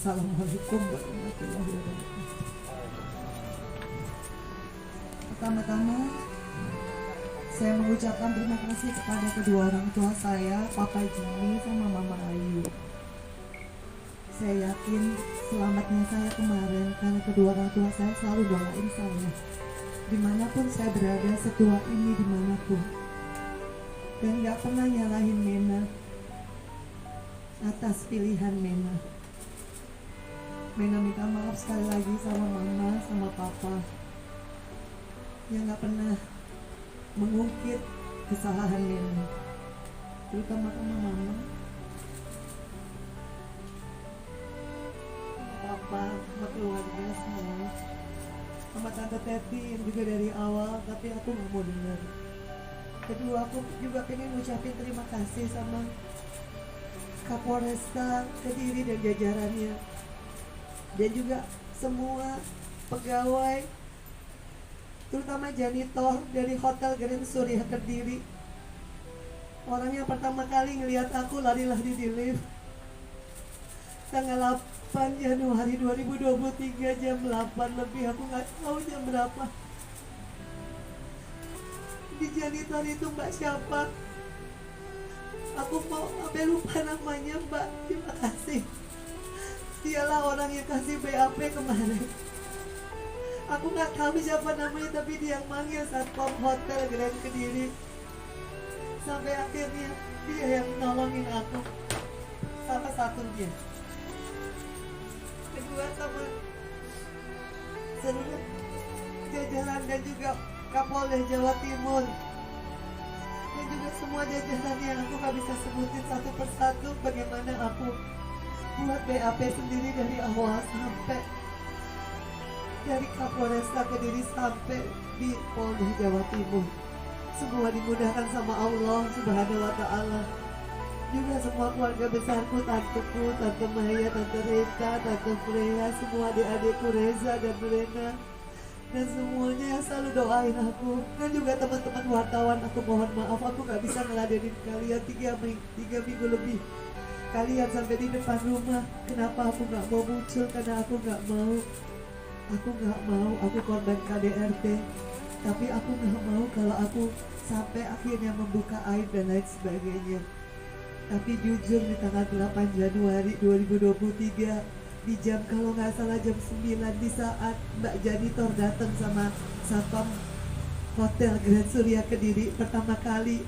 Assalamualaikum warahmatullahi wabarakatuh. Pertama-tama saya mengucapkan terima kasih kepada kedua orang tua saya, Papa Jimmy sama Mama Ayu. Saya yakin selamatnya saya kemarin karena kedua orang tua saya selalu doain saya. Dimanapun saya berada, setua ini dimanapun. Dan gak pernah nyalahin Mena atas pilihan Mena. Mena minta maaf sekali lagi sama Mama, sama Papa yang gak pernah mengungkit kesalahan Mena, terutama sama Mama, sama Papa, sama keluarga semua, sama Tante Teti yang juga dari awal, tapi aku gak mau dengar. Kedua, aku juga pengen ngucapin terima kasih sama Kapolresta Kediri dan jajarannya, dan juga semua pegawai, terutama janitor dari Hotel Grand Surya Kediri. Orang yang pertama kali ngelihat aku lari-lari di lift tanggal 8 Januari 2023 jam 8 lebih, aku gak tahu jam berapa. Di janitor itu Mbak siapa? Aku mau sampai lupa namanya, Mbak. Terima kasih. Dialah orang yang kasih BAP kemarin. Aku gak tahu siapa namanya, tapi dia yang manggil Satpam Hotel Grand Kediri. Sampai akhirnya dia yang nolongin aku, salah satunya. Kedua, sama seluruh jajaran dan juga Kapolda Jawa Timur, dan juga semua jajaran yang aku gak bisa sebutin satu persatu bagaimana aku buat BAP sendiri dari awal sampai dari Kapolresta Kediri sampai di Polda Jawa Timur. Semua dimudahkan sama Allah Subhanahu wa Ta'ala. Juga semua keluarga besarku, tanteku, Tante Maya, Tante Rita, Tante Freya, semua adik-adikku Reza dan Lena, dan semuanya yang selalu doain aku. Dan juga teman-teman wartawan, aku mohon maaf aku gak bisa ngeladenin kalian 3 minggu lebih. Kalian sampai di depan rumah. Kenapa aku gak mau muncul? Karena aku gak mau. Aku gak mau, aku korban KDRT. Tapi aku gak mau kalau aku sampai akhirnya membuka aib dan lain sebagainya. Tapi jujur di tanggal 8 Januari 2023 di jam, kalau gak salah jam 9, di saat Mbak Janitor datang sama Satpam Hotel Grand Surya Kediri pertama kali,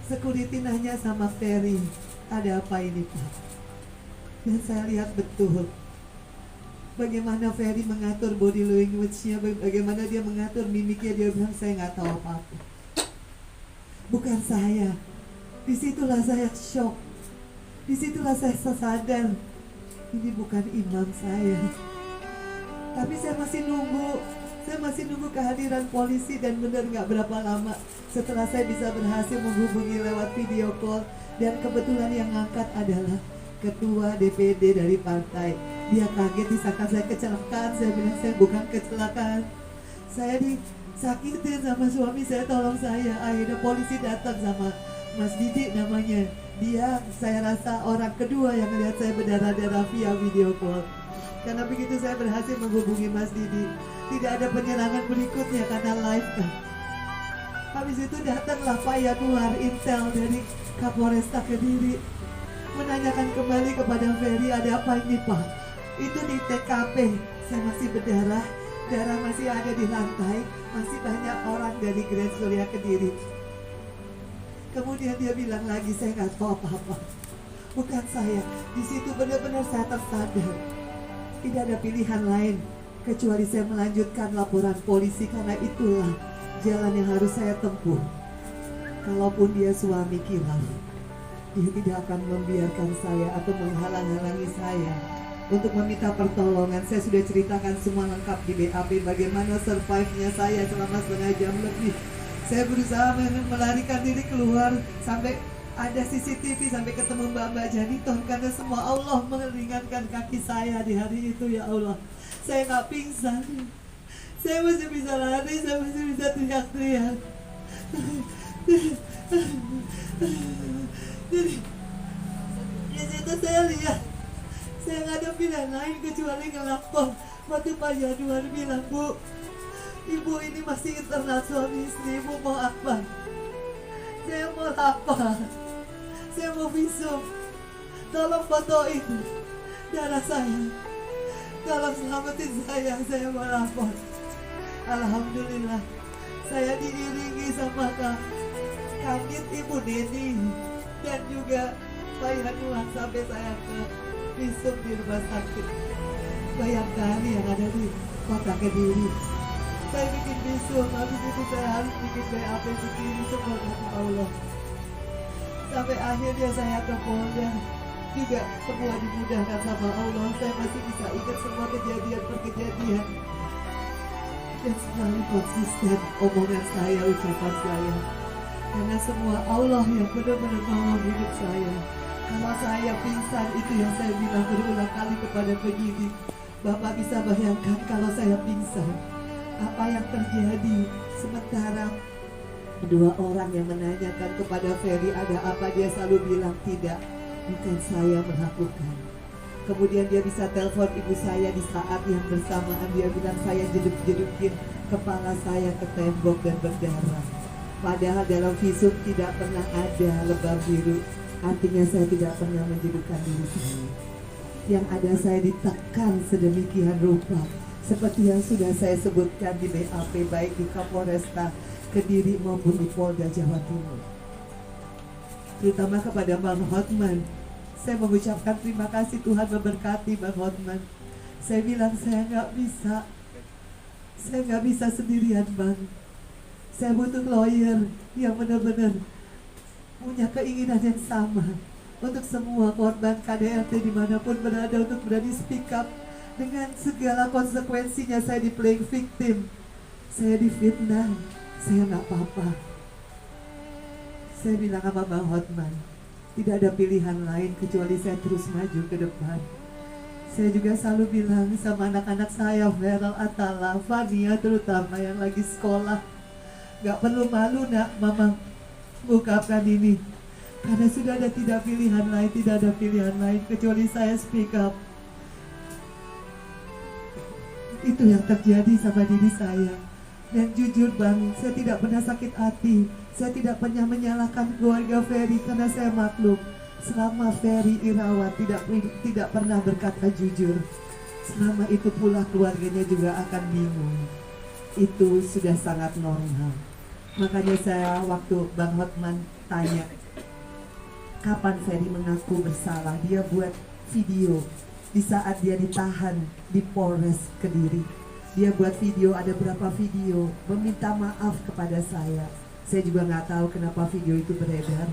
security nanya sama Ferry, ada apa ini Pak? Dan saya lihat betul bagaimana Ferry mengatur body language-nya, bagaimana dia mengatur mimiknya. Dia bilang saya nggak tahu apa-apa. Bukan saya. Disitulah saya shock. Disitulah saya sadar ini bukan imam saya. Tapi saya masih nunggu kehadiran polisi, dan benar nggak berapa lama setelah saya bisa berhasil menghubungi lewat video call, dan kebetulan yang ngangkat adalah ketua DPD dari partai. Dia kaget disangka saya kecelakaan. Saya bilang saya bukan kecelakaan, saya disakitin sama suami saya, tolong saya. Akhirnya polisi datang sama Mas Didi namanya. Dia saya rasa orang kedua yang melihat saya berdarah-darah via video call. Karena begitu saya berhasil menghubungi Mas Didi, tidak ada penyerangan berikutnya karena live kan. Habis itu datanglah Pak Yanuar Intel dari Kapolresta Kediri menanyakan kembali kepada Ferry, ada apa ini Pak? Itu di TKP, saya masih berdarah, darah masih ada di lantai, masih banyak orang dari Grand Surya Kediri. Kemudian dia bilang lagi, saya nggak tahu apa-apa, bukan saya. Di situ benar-benar saya tersadar, tidak ada pilihan lain kecuali saya melanjutkan laporan polisi, karena itulah jalan yang harus saya tempuh. Kalaupun dia suami kilaf, dia tidak akan membiarkan saya atau menghalang-halangi saya untuk meminta pertolongan. Saya sudah ceritakan semua lengkap di BAP bagaimana survive-nya saya selama setengah jam lebih. Saya berusaha melarikan diri keluar sampai ada CCTV, sampai ketemu Mbak Janitor, karena semua Allah meringankan kaki saya di hari itu. Ya Allah, saya nggak pingsan, saya masih bisa lari, saya masih bisa teriak-teriak. Jadi di situ saya Saya nggak ada pilihan lain kecuali ngelapor. Waktu Pak Januar bilang, Bu, Ibu ini masih internal suami istri, Ibu mau apa? Saya mau lapor. Saya mau visum. Tolong fotoin darah saya. Tolong selamatin saya mau lapor. Alhamdulillah, saya diiringi sama Kanit Ibu Neni dan juga Pak Yanuar sampai saya ke visum di rumah sakit Bayangkari yang ada di kota Kediri. Saya bikin visum, habis itu saya harus bikin BAP sendiri, semua kata Allah. Sampai akhirnya saya ke Polda, juga semua dimudahkan sama Allah. Saya masih bisa ingat semua kejadian per kejadian. Dan selalu konsisten omongan saya, ucapan saya. Karena semua Allah yang benar-benar nolong hidup saya. Kalau saya pingsan, itu yang saya bilang berulang kali kepada penyidik. Bapak bisa bayangkan kalau saya pingsan, apa yang terjadi. Sementara dua orang yang menanyakan kepada Ferry ada apa, dia selalu bilang tidak, bukan saya melakukan. Kemudian dia bisa telepon ibu saya di saat yang bersamaan, dia bilang saya jeduk-jedukin kepala saya ke tembok dan berdarah. Padahal dalam visum tidak pernah ada lebam biru, artinya saya tidak pernah menjedukkan diri saya. Yang ada saya ditekan sedemikian rupa, seperti yang sudah saya sebutkan di BAP, baik di Kapolresta Kediri maupun di Polda Jawa Timur. Terutama kepada Bang Hotman, saya mengucapkan terima kasih, Tuhan memberkati Bang Hotman. Saya bilang saya nggak bisa sendirian, Bang. Saya butuh lawyer yang benar-benar punya keinginan yang sama untuk semua korban KDRT dimanapun berada, untuk berani speak up dengan segala konsekuensinya. Saya di playing victim, saya difitnah, saya nggak apa-apa. Saya bilang sama Bang Hotman, tidak ada pilihan lain kecuali saya terus maju ke depan. Saya juga selalu bilang sama anak-anak saya, Feral, Atala, Fania terutama yang lagi sekolah, gak perlu malu nak, Mama ungkapkan ini. Karena sudah ada tidak ada pilihan lain kecuali saya speak up. Itu yang terjadi sama diri saya. Dan jujur Bang, saya tidak pernah sakit hati. Saya tidak pernah menyalahkan keluarga Ferry karena saya maklum selama Ferry Irawan tidak pernah berkata jujur, selama itu pula keluarganya juga akan bingung. Itu sudah sangat normal. Makanya saya waktu Bang Hotman tanya kapan Ferry mengaku bersalah, dia buat video di saat dia ditahan di Polres Kediri. Dia buat video, ada berapa video meminta maaf kepada saya. Saya juga nggak tahu kenapa video itu beredar.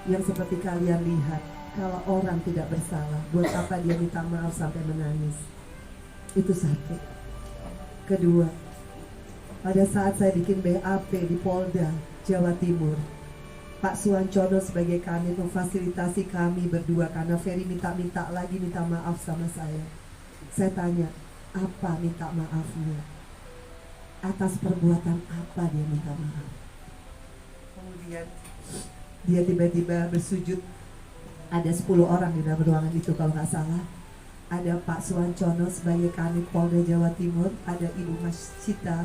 Yang seperti kalian lihat, kalau orang tidak bersalah, buat apa dia minta maaf sampai menangis? Itu satu. Kedua, pada saat saya bikin BAP di Polda Jawa Timur, Pak Suwancono sebagai kami memfasilitasi kami berdua karena Ferry minta maaf sama saya. Saya tanya, apa minta maafnya? Atas perbuatan apa dia minta maaf? Kemudian dia tiba-tiba bersujud. Ada 10 orang di dalam ruangan itu kalau nggak salah. Ada Pak Suwancono sebagai Kanit Polda Jawa Timur, ada Ibu Mas Cita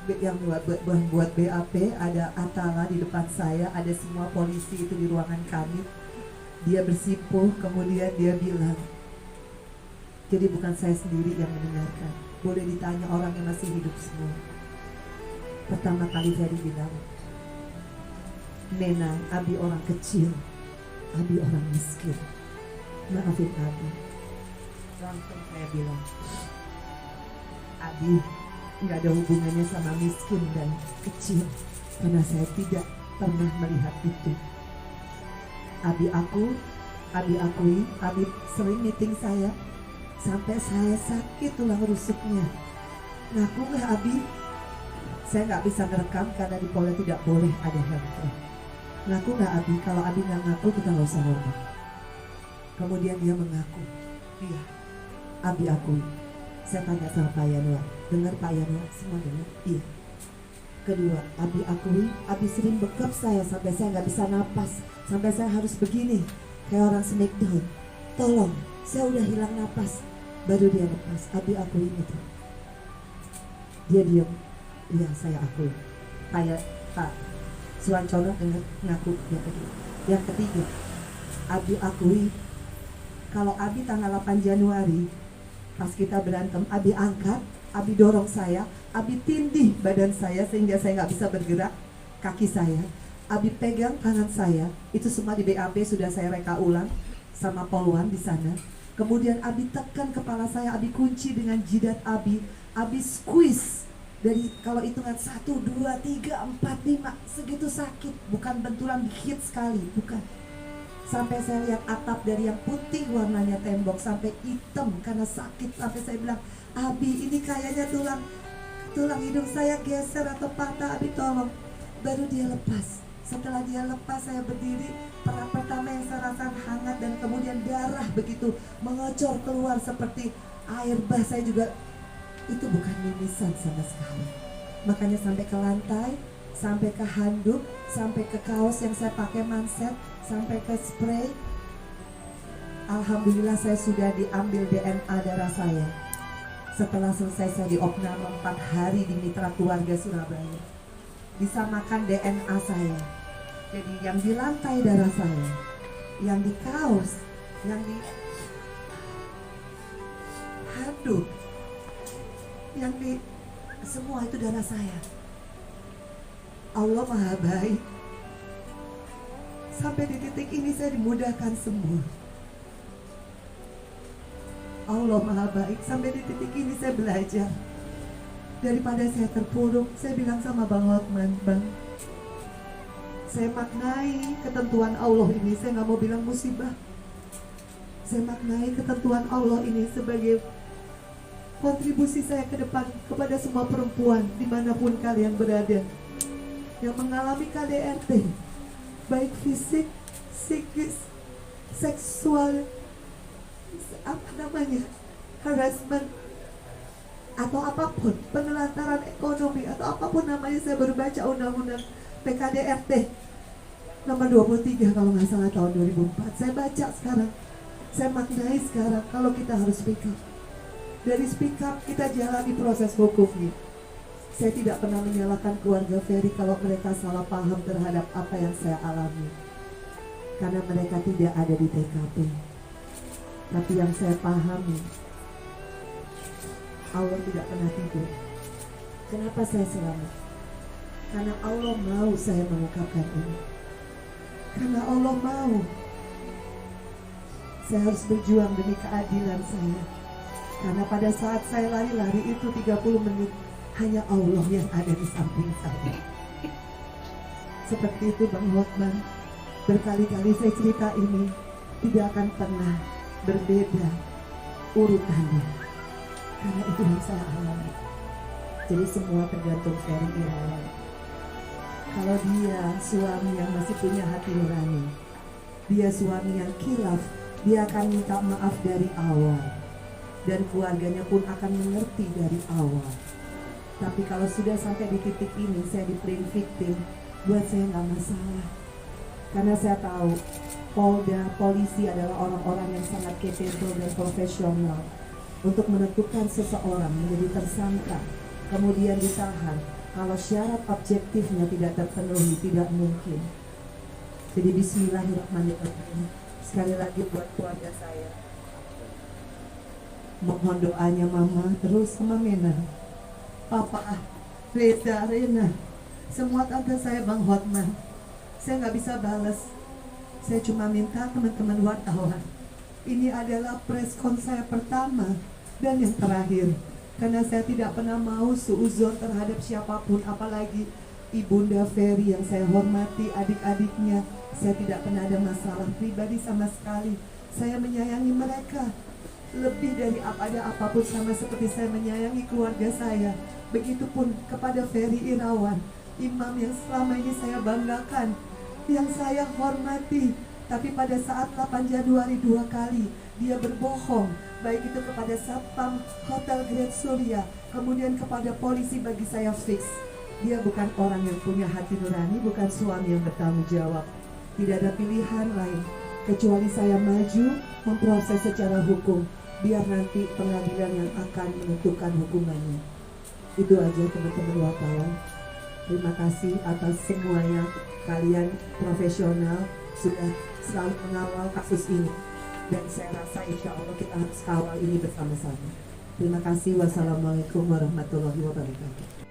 yang buat BAP, ada Atala di depan saya, ada semua polisi itu di ruangan Kanit. Dia bersimpuh, kemudian dia bilang, jadi bukan saya sendiri yang mendengarkan, boleh ditanya orang yang masih hidup semua. Pertama kali Ferry bilang, Nena, Abi orang kecil, Abi orang miskin, maafin Abi. Langsung saya bilang, Abi nggak ada hubungannya sama miskin dan kecil, karena saya tidak pernah melihat itu. Abi akui, Abi sering meeting saya, sampai saya sakit tulang rusuknya. Ngaku nggak Abi? Saya nggak bisa merekam karena di Polda tidak boleh ada handphone. Ngaku nggak Abi? Kalau Abi nggak ngaku kita nggak usah ngomong. Kemudian dia mengaku, iya, Abi akui. Saya tanya sama Pak Yanuar, dengar Pak Yanuar? Semua dengar? Iya. Kedua, Abi akui, Abi sering bekap saya sampai saya nggak bisa napas, sampai saya harus begini kayak orang smackdown. Tolong, Saya udah hilang napas, baru dia lepas. Abi akuin itu. Dia diam. Iya, saya akui. Pak Suwancono dengar ngaku yang kedua. Yang ketiga, Abi akui kalau Abi tanggal 8 Januari pas kita berantem, Abi angkat, Abi dorong saya, Abi tindih badan saya sehingga saya nggak bisa bergerak, kaki saya. Abi pegang tangan saya, itu semua di BAP sudah saya reka ulang sama Polwan di sana. Kemudian Abi tekan kepala saya, Abi kunci dengan jidat Abi squeeze. Dari kalau hitungan 1, 2, 3, 4, 5 segitu sakit, bukan benturan hit sekali, bukan. Sampai saya lihat atap dari yang putih warnanya tembok sampai hitam karena sakit. Sampai saya bilang, Abi ini kayaknya tulang hidung saya geser atau patah, Abi tolong. Baru dia lepas. Setelah dia lepas saya berdiri, pertama yang saya rasakan hangat dan kemudian darah begitu mengocor keluar seperti air bah. Saya juga, itu bukan mimisan sama sekali. Makanya sampai ke lantai, sampai ke handuk, sampai ke kaos yang saya pakai manset, sampai ke spray. Alhamdulillah saya sudah diambil DNA darah saya. Setelah selesai saya diopname 4 hari di Mitra Keluarga Surabaya. Disamakan DNA saya. Jadi yang di lantai darah saya, yang di kaos, yang di handuk, yang di semua itu darah saya. Allah Maha Baik. Sampai di titik ini saya dimudahkan semua. Allah Maha Baik. Sampai di titik ini saya belajar. Daripada saya terpuruk, saya bilang sama Bang Hotman, Bang, saya maknai ketentuan Allah ini. Saya nggak mau bilang musibah. Saya maknai ketentuan Allah ini sebagai kontribusi saya ke depan kepada semua perempuan dimanapun kalian berada yang mengalami KDRT, baik fisik, psikis, seksual, harassment, atau apapun, penelantaran ekonomi, atau apapun namanya. Saya baru baca undang-undang PKDRT nomor 23 kalau nggak salah tahun 2004. Saya baca sekarang, saya maknai sekarang kalau kita harus speak up. Dari speak up kita jalani proses hukumnya. Saya tidak pernah menyalahkan keluarga Ferry kalau mereka salah paham terhadap apa yang saya alami, karena mereka tidak ada di TKP. Tapi yang saya pahami, Allah tidak pernah tidur. Kenapa saya selamat? Karena Allah mau saya mengungkapkan ini. Karena Allah mau saya harus berjuang demi keadilan saya. Karena pada saat saya lari-lari itu 30 menit, hanya Allah yang ada di samping saya. Seperti itu Bang Hotman. Berkali-kali saya cerita ini, tidak akan pernah berbeda urutannya. Karena itu yang saya alami. Jadi semua tergantung Ferry Irawan. Kalau dia suami yang masih punya hati nurani, dia suami yang khilaf, dia akan minta maaf dari awal. Dan keluarganya pun akan mengerti dari awal. Tapi kalau sudah sampai di titik ini, saya di-frame victim, buat saya nggak masalah. Karena saya tahu Polda, polisi adalah orang-orang yang sangat capable dan profesional untuk menentukan seseorang menjadi tersangka, kemudian ditahan. Kalau syarat objektifnya tidak terpenuhi, tidak mungkin. Jadi bismillahirrahmanirrahim. Sekali lagi buat keluarga saya, mohon doanya Mama, terus sama Mena, Papa, Reza, Rena, semua tante saya, Bang Hotman. Saya nggak bisa balas. Saya cuma minta teman-teman wartawan, ini adalah preskon saya pertama dan yang terakhir. Karena saya tidak pernah mau suuzon terhadap siapapun, apalagi Ibunda Ferry yang saya hormati, adik-adiknya. Saya tidak pernah ada masalah pribadi sama sekali. Saya menyayangi mereka lebih dari ada apapun, sama seperti saya menyayangi keluarga saya. Begitupun kepada Ferry Irawan, imam yang selama ini saya banggakan, yang saya hormati. Tapi pada saat 8 Januari 2 kali dia berbohong, baik itu kepada Satpam Hotel Grand Surya, kemudian kepada polisi, bagi saya fix. Dia bukan orang yang punya hati nurani, bukan suami yang bertanggung jawab. Tidak ada pilihan lain. kecuali saya maju memproses secara hukum, biar nanti pengadilan yang akan menentukan hukumannya. Itu aja teman-teman wartawan. Terima kasih atas semuanya, kalian profesional sudah selalu mengawal kasus ini, dan saya rasa insya Allah kita harus kawal ini bersama-sama. Terima kasih. Wassalamualaikum warahmatullahi wabarakatuh.